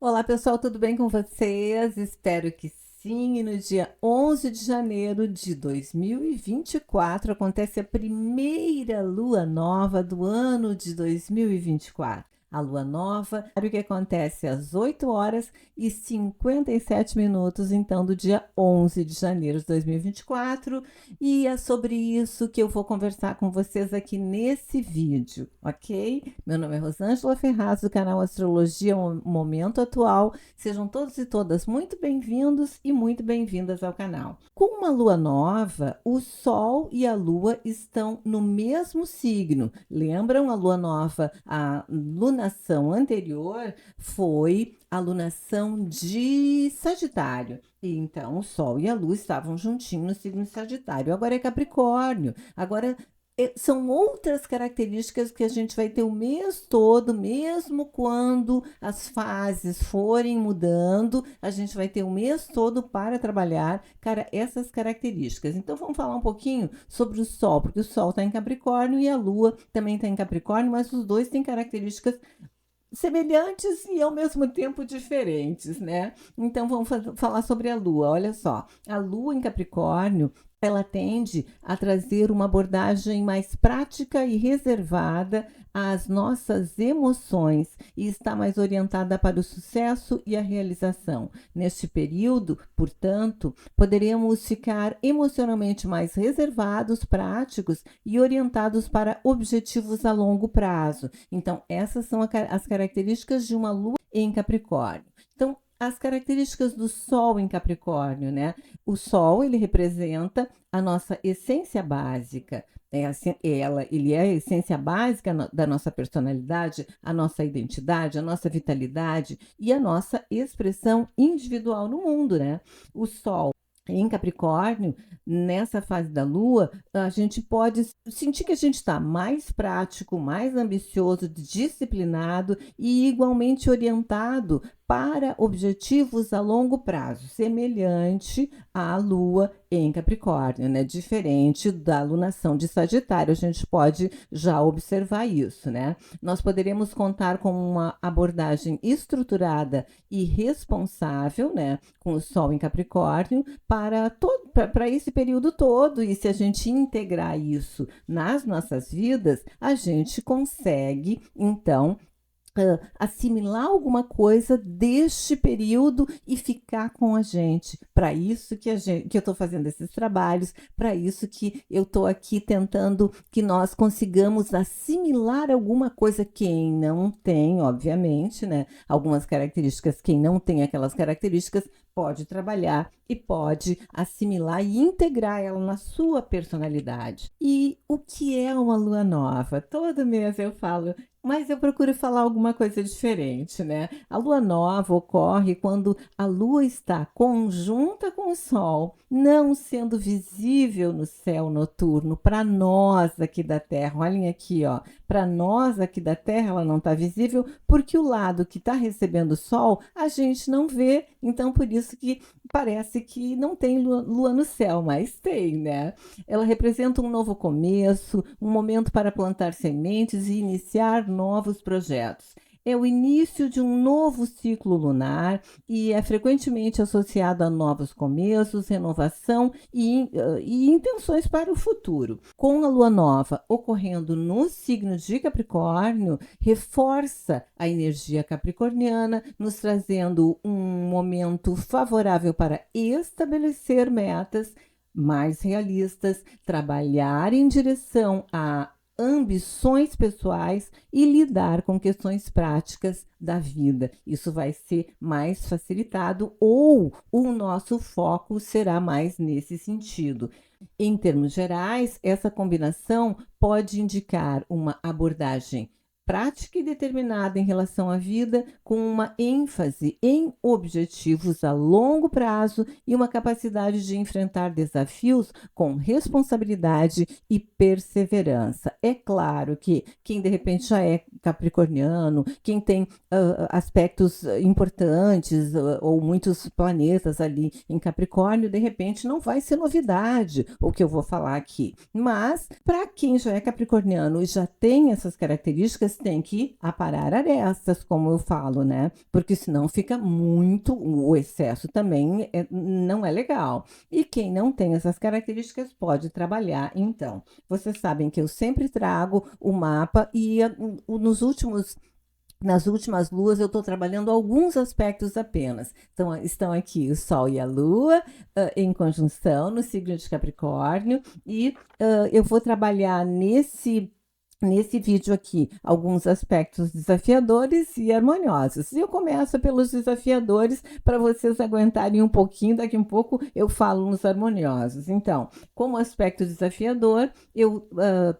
Olá, pessoal, tudo bem com vocês? Espero que sim. E no dia 11 de janeiro de 2024 acontece a primeira lua nova do ano de 2024. A lua nova, o que acontece às 8 horas e 57 minutos, então, do dia 11 de janeiro de 2024. E é sobre isso que eu vou conversar com vocês aqui nesse vídeo, ok? Meu nome é Rosângela Ferraz, do canal Astrologia Momento Atual. Sejam todos e todas muito bem-vindos e muito bem-vindas ao canal. Com uma lua nova, o Sol e a Lua estão no mesmo signo. Lembram a lua nova? A lunação anterior foi a lunação de Sagitário. E então o Sol e a Lua estavam juntinhos no signo de Sagitário. Agora é Capricórnio. Agora são outras características que a gente vai ter o mês todo, mesmo quando as fases forem mudando, a gente vai ter o mês todo para trabalhar, cara, essas características. Então vamos falar um pouquinho sobre o Sol, porque o Sol está em Capricórnio e a Lua também está em Capricórnio, mas os dois têm características semelhantes e ao mesmo tempo diferentes, né? Então vamos falar sobre a Lua. Olha só, a Lua em Capricórnio, ela tende a trazer uma abordagem mais prática e reservada às nossas emoções e está mais orientada para o sucesso e a realização. Neste período, portanto, poderemos ficar emocionalmente mais reservados, práticos e orientados para objetivos a longo prazo. Então, essas são as características de uma lua em Capricórnio. Então, as características do Sol em Capricórnio, né? O Sol, ele representa a nossa essência básica. Ele é a essência básica da nossa personalidade, a nossa identidade, a nossa vitalidade e a nossa expressão individual no mundo, né? O Sol em Capricórnio, nessa fase da Lua, a gente pode sentir que a gente está mais prático, mais ambicioso, disciplinado e igualmente orientado para objetivos a longo prazo, semelhante à Lua em Capricórnio, né? Diferente da lunação de Sagitário, a gente pode já observar isso, né? Nós poderemos contar com uma abordagem estruturada e responsável, né? Com o Sol em Capricórnio, para esse período todo, e se a gente integrar isso nas nossas vidas, a gente consegue, então, assimilar alguma coisa deste período e ficar com a gente. Para isso que eu estou fazendo esses trabalhos, para isso que eu estou aqui tentando que nós consigamos assimilar alguma coisa. Quem não tem, obviamente, né? Algumas características, quem não tem aquelas características pode trabalhar e pode assimilar e integrar ela na sua personalidade. E o que é uma lua nova? Todo mês eu falo, mas eu procuro falar alguma coisa diferente, né? A lua nova ocorre quando a lua está conjunta com o sol, não sendo visível no céu noturno para nós aqui da Terra. Olhem aqui, ó. Para nós aqui da Terra, ela não está visível porque o lado que está recebendo o sol a gente não vê. Então, por isso que parece que não tem lua no céu, mas tem, né? Ela representa um novo começo, um momento para plantar sementes e iniciar novos projetos. É o início de um novo ciclo lunar e é frequentemente associado a novos começos, renovação e intenções para o futuro. Com a lua nova ocorrendo no signo de Capricórnio, reforça a energia capricorniana, nos trazendo um momento favorável para estabelecer metas mais realistas, trabalhar em direção a ambições pessoais e lidar com questões práticas da vida. Isso vai ser mais facilitado ou o nosso foco será mais nesse sentido. Em termos gerais, essa combinação pode indicar uma abordagem prática e determinada em relação à vida, com uma ênfase em objetivos a longo prazo e uma capacidade de enfrentar desafios com responsabilidade e perseverança. É claro que quem de repente já é capricorniano, quem tem aspectos importantes ou muitos planetas ali em Capricórnio, de repente não vai ser novidade o que eu vou falar aqui. Mas para quem já é capricorniano e já tem essas características, vocês têm que aparar arestas, como eu falo, né? Porque senão fica muito, o excesso também não é legal. E quem não tem essas características pode trabalhar, então. Vocês sabem que eu sempre trago o mapa e nos últimos nas últimas luas, eu estou trabalhando alguns aspectos apenas. Então, estão aqui o Sol e a Lua em conjunção no signo de Capricórnio, e eu vou trabalhar nesse vídeo aqui alguns aspectos desafiadores e harmoniosos. E eu começo pelos desafiadores para vocês aguentarem um pouquinho, daqui um pouco eu falo nos harmoniosos. Então, como aspecto desafiador, eu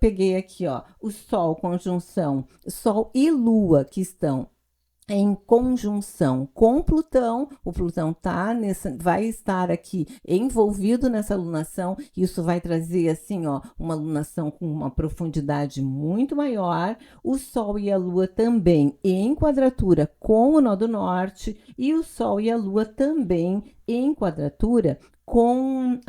peguei aqui o Sol conjunção, Sol e Lua que estão em conjunção com Plutão. O Plutão vai estar aqui envolvido nessa lunação. Isso vai trazer assim, uma lunação com uma profundidade muito maior. O Sol e a Lua também em quadratura com o nó do norte, e o Sol e a Lua também em quadratura com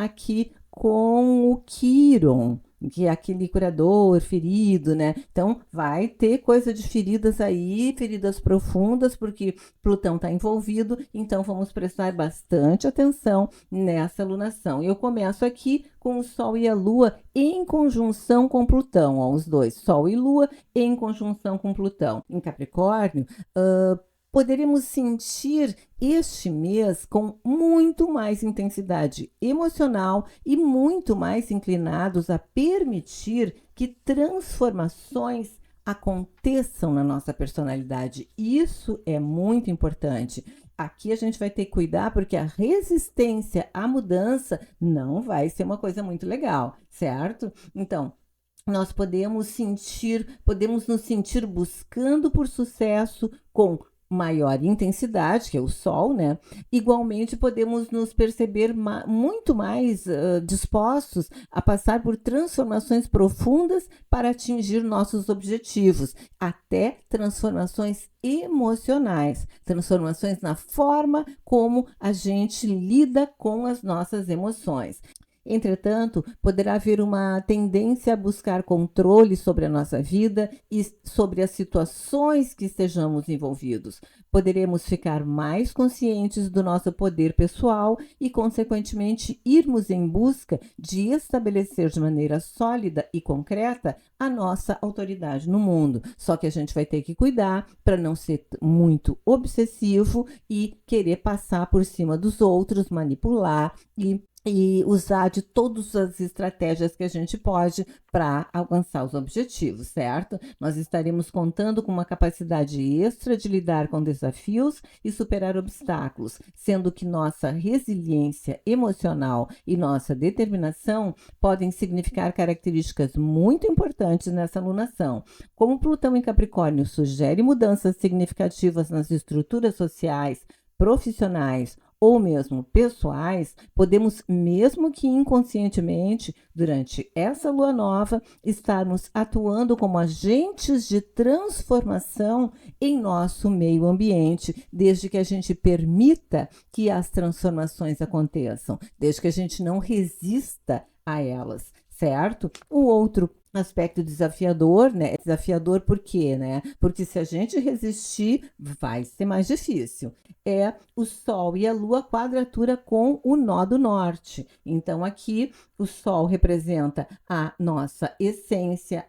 o Quíron, que é aquele curador ferido, né? Então, vai ter coisa de feridas aí, feridas profundas, porque Plutão está envolvido, então vamos prestar bastante atenção nessa lunação. Eu começo aqui com o Sol e a Lua em conjunção com Plutão, os dois, Sol e Lua em conjunção com Plutão. Em Capricórnio, poderemos sentir este mês com muito mais intensidade emocional e muito mais inclinados a permitir que transformações aconteçam na nossa personalidade. Isso é muito importante. Aqui a gente vai ter que cuidar, porque a resistência à mudança não vai ser uma coisa muito legal, certo? Então, nós podemos nos sentir buscando por sucesso com maior intensidade, que é o Sol, né? Igualmente, podemos nos perceber muito mais dispostos a passar por transformações profundas para atingir nossos objetivos, até transformações emocionais, transformações na forma como a gente lida com as nossas emoções. Entretanto, poderá haver uma tendência a buscar controle sobre a nossa vida e sobre as situações que estejamos envolvidos. Poderemos ficar mais conscientes do nosso poder pessoal e, consequentemente, irmos em busca de estabelecer de maneira sólida e concreta a nossa autoridade no mundo. Só que a gente vai ter que cuidar para não ser muito obsessivo e querer passar por cima dos outros, manipular e usar de todas as estratégias que a gente pode para alcançar os objetivos, certo? Nós estaremos contando com uma capacidade extra de lidar com desafios e superar obstáculos, sendo que nossa resiliência emocional e nossa determinação podem significar características muito importantes nessa lunação. Como Plutão em Capricórnio sugere mudanças significativas nas estruturas sociais, profissionais ou mesmo pessoais, podemos, mesmo que inconscientemente, durante essa lua nova, estarmos atuando como agentes de transformação em nosso meio ambiente, desde que a gente permita que as transformações aconteçam, desde que a gente não resista a elas, certo? O outro aspecto desafiador, né? Desafiador por quê, né? Porque se a gente resistir, vai ser mais difícil. É o Sol e a Lua quadratura com o nó do norte. Então, aqui, o Sol representa a nossa essência,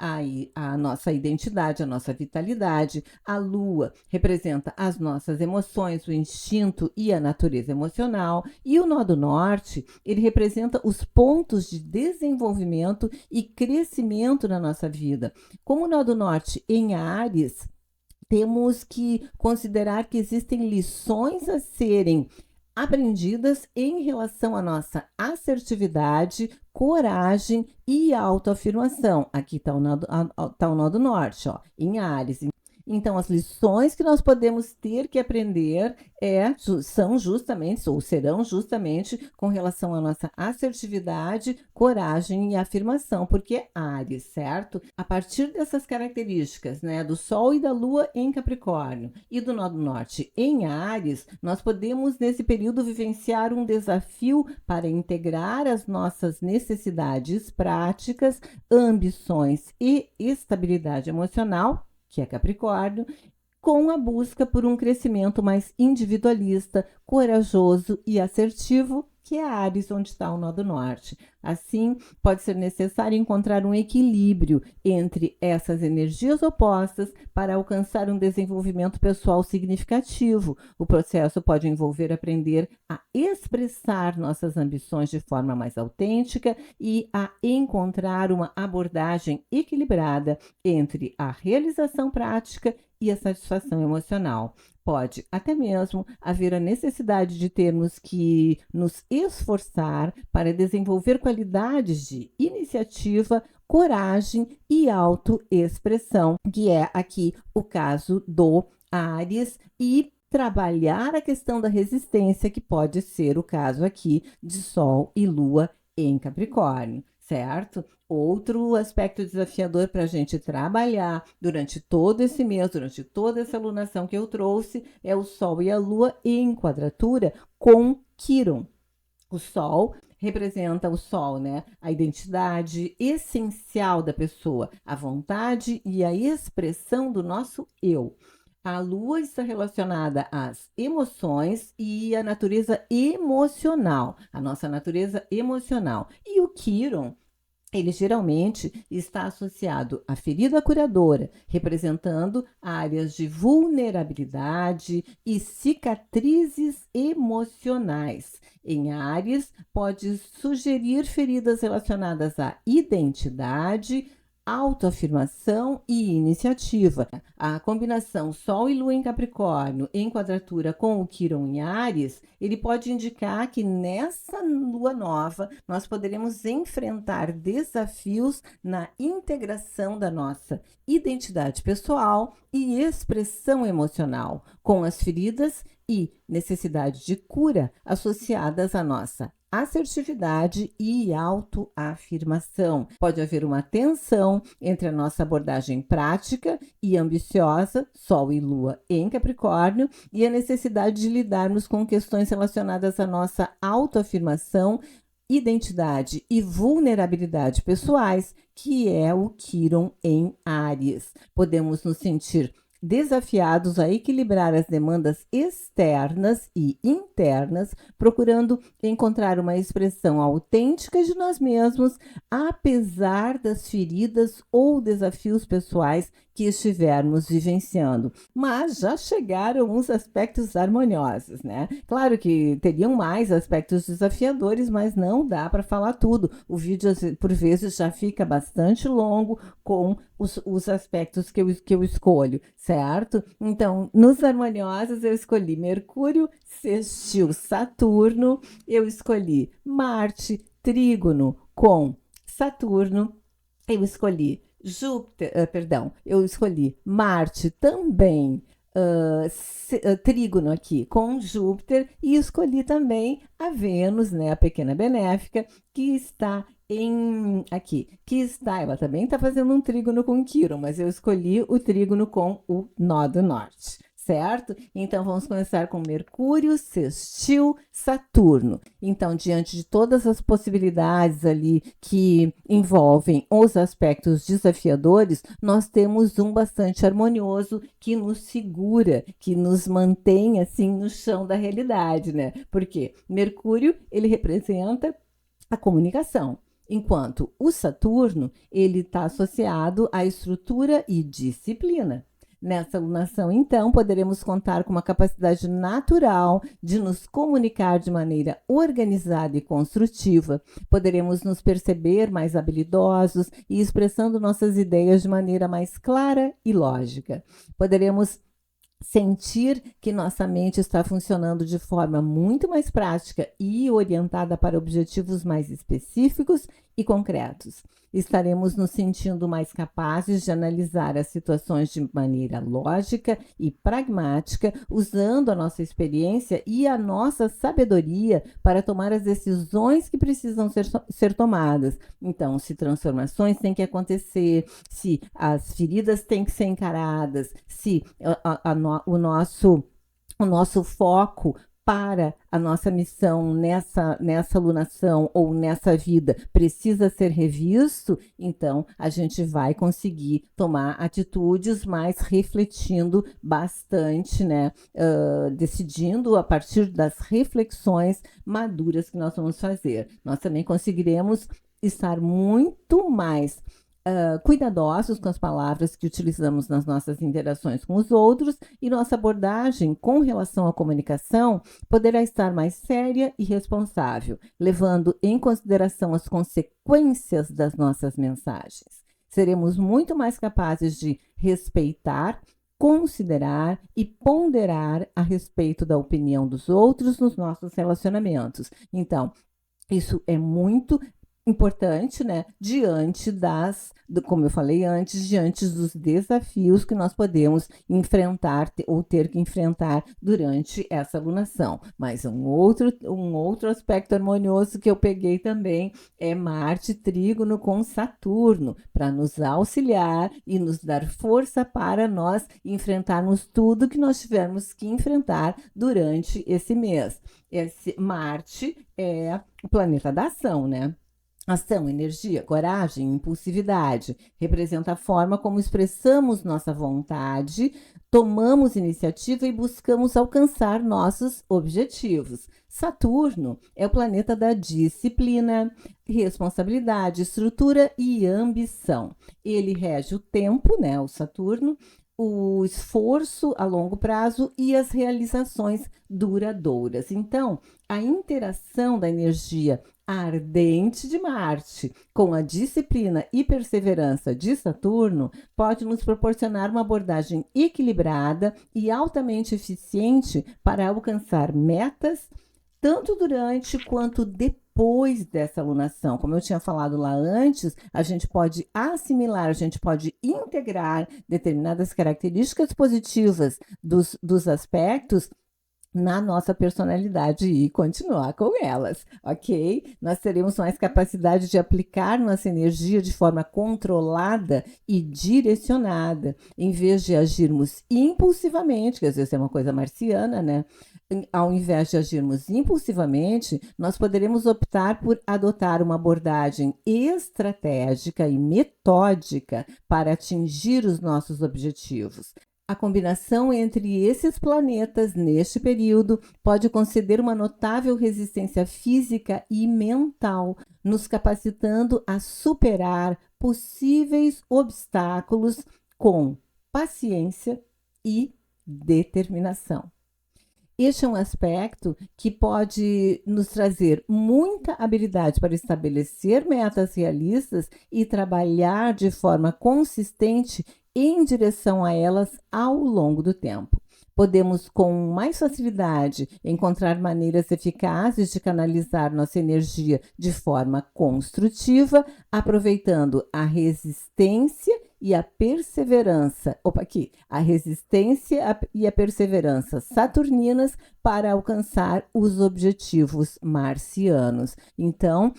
a nossa identidade, a nossa vitalidade. A Lua representa as nossas emoções, o instinto e a natureza emocional. E o nó do norte, ele representa os pontos de desenvolvimento e crescimento na nossa vida. Como o nó do norte em Áries, temos que considerar que existem lições a serem aprendidas em relação à nossa assertividade, coragem e autoafirmação. Aqui está o nó do norte, em Áries. Então, as lições que nós podemos ter que aprender são justamente, ou serão justamente, com relação à nossa assertividade, coragem e afirmação, porque é Áries, certo? A partir dessas características, né, do Sol e da Lua em Capricórnio e do nó do norte em Áries, nós podemos, nesse período, vivenciar um desafio para integrar as nossas necessidades práticas, ambições e estabilidade emocional, que é Capricórnio, com a busca por um crescimento mais individualista, corajoso e assertivo, que é Áries, onde está o nó do norte. Assim, pode ser necessário encontrar um equilíbrio entre essas energias opostas para alcançar um desenvolvimento pessoal significativo. O processo pode envolver aprender a expressar nossas ambições de forma mais autêntica e a encontrar uma abordagem equilibrada entre a realização prática e a satisfação emocional. Pode até mesmo haver a necessidade de termos que nos esforçar para desenvolver qualidades de iniciativa, coragem e autoexpressão, que é aqui o caso do Áries, e trabalhar a questão da resistência, que pode ser o caso aqui de Sol e Lua em Capricórnio, certo? Outro aspecto desafiador para a gente trabalhar durante todo esse mês, durante toda essa alunação que eu trouxe, é o Sol e a Lua em quadratura com Quiron. O Sol representa o Sol, né? A identidade essencial da pessoa, a vontade e a expressão do nosso eu. A Lua está relacionada às emoções e à natureza emocional, a nossa natureza emocional. E o Quiron, ele geralmente está associado à ferida curadora, representando áreas de vulnerabilidade e cicatrizes emocionais. Em Áries, pode sugerir feridas relacionadas à identidade, autoafirmação e iniciativa. A combinação Sol e Lua em Capricórnio em quadratura com o Quiron em Áries, ele pode indicar que nessa lua nova nós poderemos enfrentar desafios na integração da nossa identidade pessoal e expressão emocional, com as feridas e necessidade de cura associadas à nossa assertividade e autoafirmação. Pode haver uma tensão entre a nossa abordagem prática e ambiciosa, Sol e Lua em Capricórnio, e a necessidade de lidarmos com questões relacionadas à nossa autoafirmação, identidade e vulnerabilidade pessoais, que é o Quiron em Áries. Podemos nos sentir desafiados a equilibrar as demandas externas e internas, procurando encontrar uma expressão autêntica de nós mesmos, apesar das feridas ou desafios pessoais que estivermos vivenciando. Mas já chegaram uns aspectos harmoniosos, né? Claro que teriam mais aspectos desafiadores, mas não dá para falar tudo. O vídeo, por vezes, já fica bastante longo com os aspectos que eu escolho, certo? Então, nos harmoniosos, eu escolhi Mercúrio, sextil Saturno, eu escolhi Marte, trígono com Saturno, eu escolhi eu escolhi Marte também, trígono aqui com Júpiter, e escolhi também a Vênus, né, a pequena benéfica, que está ela também está fazendo um trígono com Quiron, mas eu escolhi o trígono com o nó do norte, certo? Então, vamos começar com Mercúrio, sextil, Saturno. Então, diante de todas as possibilidades ali que envolvem os aspectos desafiadores, nós temos um bastante harmonioso que nos segura, que nos mantém, assim, no chão da realidade, né? Porque Mercúrio, ele representa a comunicação, enquanto o Saturno, ele está associado à estrutura e disciplina. Nessa alunação, então, poderemos contar com uma capacidade natural de nos comunicar de maneira organizada e construtiva. Poderemos nos perceber mais habilidosos e expressando nossas ideias de maneira mais clara e lógica. Poderemos sentir que nossa mente está funcionando de forma muito mais prática e orientada para objetivos mais específicos e concretos. Estaremos nos sentindo mais capazes de analisar as situações de maneira lógica e pragmática, usando a nossa experiência e a nossa sabedoria para tomar as decisões que precisam ser tomadas. Então, se transformações têm que acontecer, se as feridas têm que ser encaradas, se o nosso foco para a nossa missão nessa lunação ou nessa vida precisa ser revisto, então a gente vai conseguir tomar atitudes mais refletindo bastante, né? Decidindo a partir das reflexões maduras que nós vamos fazer. Nós também conseguiremos estar muito mais cuidadosos com as palavras que utilizamos nas nossas interações com os outros, e nossa abordagem com relação à comunicação poderá estar mais séria e responsável, levando em consideração as consequências das nossas mensagens. Seremos muito mais capazes de respeitar, considerar e ponderar a respeito da opinião dos outros nos nossos relacionamentos. Então, isso é muito importante, né? Como eu falei antes, diante dos desafios que nós podemos enfrentar ou ter que enfrentar durante essa lunação. Mas um outro aspecto harmonioso que eu peguei também é Marte trígono com Saturno, para nos auxiliar e nos dar força para nós enfrentarmos tudo que nós tivermos que enfrentar durante esse mês. Marte é o planeta da ação, né? Ação, energia, coragem, impulsividade. Representa a forma como expressamos nossa vontade, tomamos iniciativa e buscamos alcançar nossos objetivos. Saturno é o planeta da disciplina, responsabilidade, estrutura e ambição. Ele rege o tempo, né, o Saturno, o esforço a longo prazo e as realizações duradouras. Então, a interação da energia ardente de Marte com a disciplina e perseverança de Saturno pode nos proporcionar uma abordagem equilibrada e altamente eficiente para alcançar metas tanto durante quanto depois dessa alunação. Como eu tinha falado lá antes, a gente pode assimilar, a gente pode integrar determinadas características positivas dos aspectos na nossa personalidade e continuar com elas, ok? Nós teremos mais capacidade de aplicar nossa energia de forma controlada e direcionada, em vez de agirmos impulsivamente, que às vezes é uma coisa marciana, né? Ao invés de agirmos impulsivamente, nós poderemos optar por adotar uma abordagem estratégica e metódica para atingir os nossos objetivos. A combinação entre esses planetas neste período pode conceder uma notável resistência física e mental, nos capacitando a superar possíveis obstáculos com paciência e determinação. Este é um aspecto que pode nos trazer muita habilidade para estabelecer metas realistas e trabalhar de forma consistente em direção a elas ao longo do tempo. Podemos, com mais facilidade, encontrar maneiras eficazes de canalizar nossa energia de forma construtiva, aproveitando a resistência e a perseverança, a resistência e a perseverança saturninas para alcançar os objetivos marcianos. Então,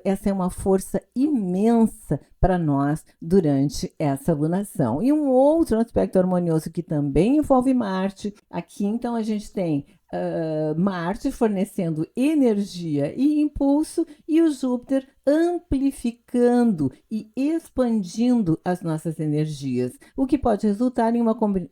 essa é uma força imensa para nós durante essa lunação. E um outro aspecto harmonioso que também envolve Marte, aqui então a gente tem Marte fornecendo energia e impulso e o Júpiter amplificando e expandindo as nossas energias, o que pode resultar em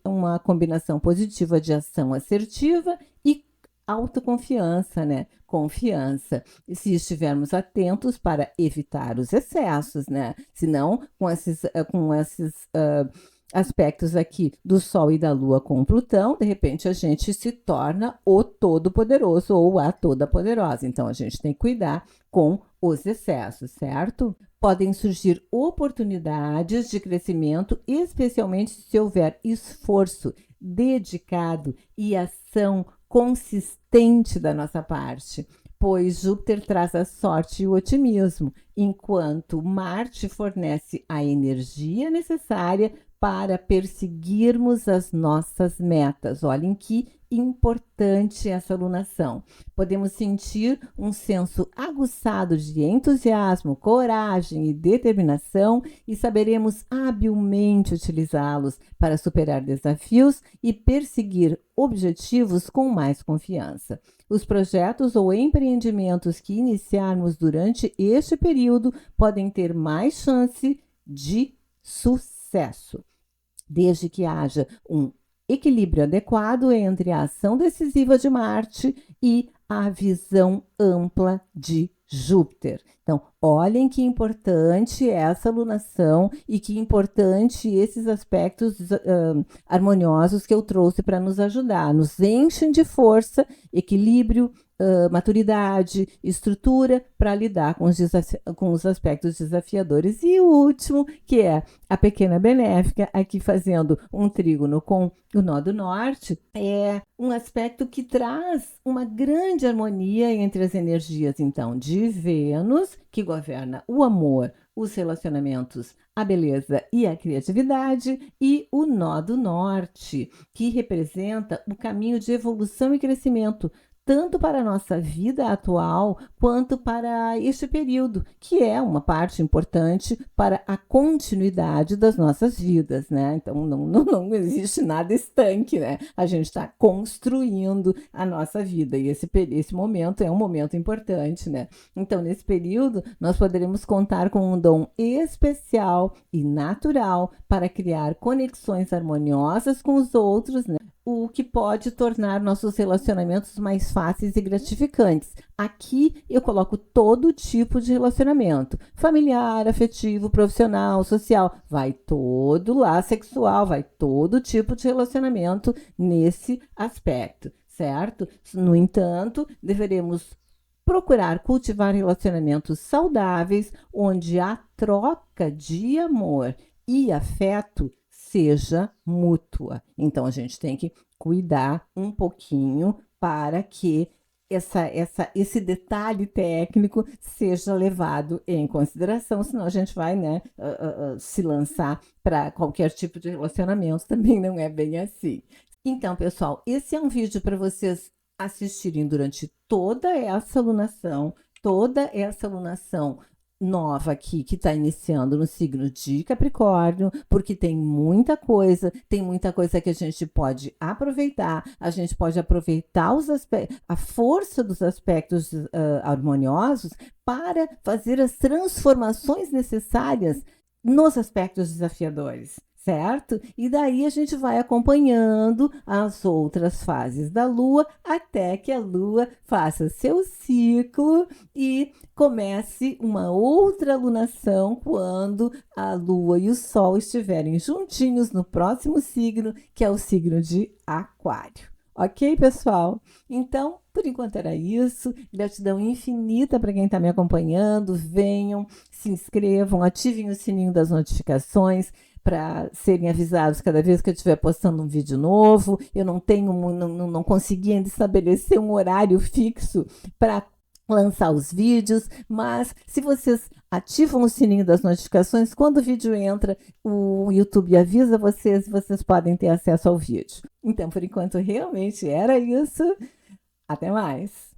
uma combinação positiva de ação assertiva e autoconfiança, né? Confiança. E se estivermos atentos para evitar os excessos, né? Senão, com esses aspectos aqui do Sol e da Lua com Plutão, de repente a gente se torna o Todo-Poderoso ou a Toda-Poderosa. Então a gente tem que cuidar com os excessos, certo? Podem surgir oportunidades de crescimento, especialmente se houver esforço dedicado e ação consistente da nossa parte, pois Júpiter traz a sorte e o otimismo, enquanto Marte fornece a energia necessária para perseguirmos as nossas metas. Olhem que importante essa alunação. Podemos sentir um senso aguçado de entusiasmo, coragem e determinação e saberemos habilmente utilizá-los para superar desafios e perseguir objetivos com mais confiança. Os projetos ou empreendimentos que iniciarmos durante este período podem ter mais chance de sucesso, desde que haja um equilíbrio adequado entre a ação decisiva de Marte e a visão ampla de Júpiter. Então, olhem que importante é essa alunação e que importante esses aspectos harmoniosos que eu trouxe para nos ajudar. Nos enchem de força, equilíbrio, maturidade, estrutura para lidar com os aspectos desafiadores. E o último, que é a pequena benéfica, aqui fazendo um trígono com o nó do norte, é um aspecto que traz uma grande harmonia entre as energias, então, de Vênus, que governa o amor, os relacionamentos, a beleza e a criatividade, e o nó do norte, que representa o caminho de evolução e crescimento, tanto para a nossa vida atual, quanto para este período, que é uma parte importante para a continuidade das nossas vidas, né? Então, não existe nada estanque, né? A gente está construindo a nossa vida, e esse momento é um momento importante, né? Então, nesse período, nós poderemos contar com um dom especial e natural para criar conexões harmoniosas com os outros, né? O que pode tornar nossos relacionamentos mais fáceis e gratificantes. Aqui eu coloco todo tipo de relacionamento: familiar, afetivo, profissional, social, vai todo lá, sexual, vai todo tipo de relacionamento nesse aspecto, certo? No entanto, deveremos procurar cultivar relacionamentos saudáveis, onde a troca de amor e afeto seja mútua. Então, a gente tem que cuidar um pouquinho para que esse detalhe técnico seja levado em consideração, senão a gente vai, né, se lançar para qualquer tipo de relacionamento, também não é bem assim. Então, pessoal, esse é um vídeo para vocês assistirem durante toda essa alunação nova aqui, que está iniciando no signo de Capricórnio, porque tem muita coisa que a gente pode aproveitar. A gente pode aproveitar a força dos aspectos harmoniosos para fazer as transformações necessárias nos aspectos desafiadores, certo? E daí a gente vai acompanhando as outras fases da Lua até que a Lua faça seu ciclo e comece uma outra alunação quando a Lua e o Sol estiverem juntinhos no próximo signo, que é o signo de Aquário. Ok, pessoal? Então, por enquanto era isso. Gratidão infinita para quem está me acompanhando. Venham, se inscrevam, ativem o sininho das notificações para serem avisados cada vez que eu estiver postando um vídeo novo. Eu não consegui ainda estabelecer um horário fixo para lançar os vídeos, mas se vocês ativam o sininho das notificações, quando o vídeo entra, o YouTube avisa vocês e vocês podem ter acesso ao vídeo. Então, por enquanto, realmente era isso. Até mais!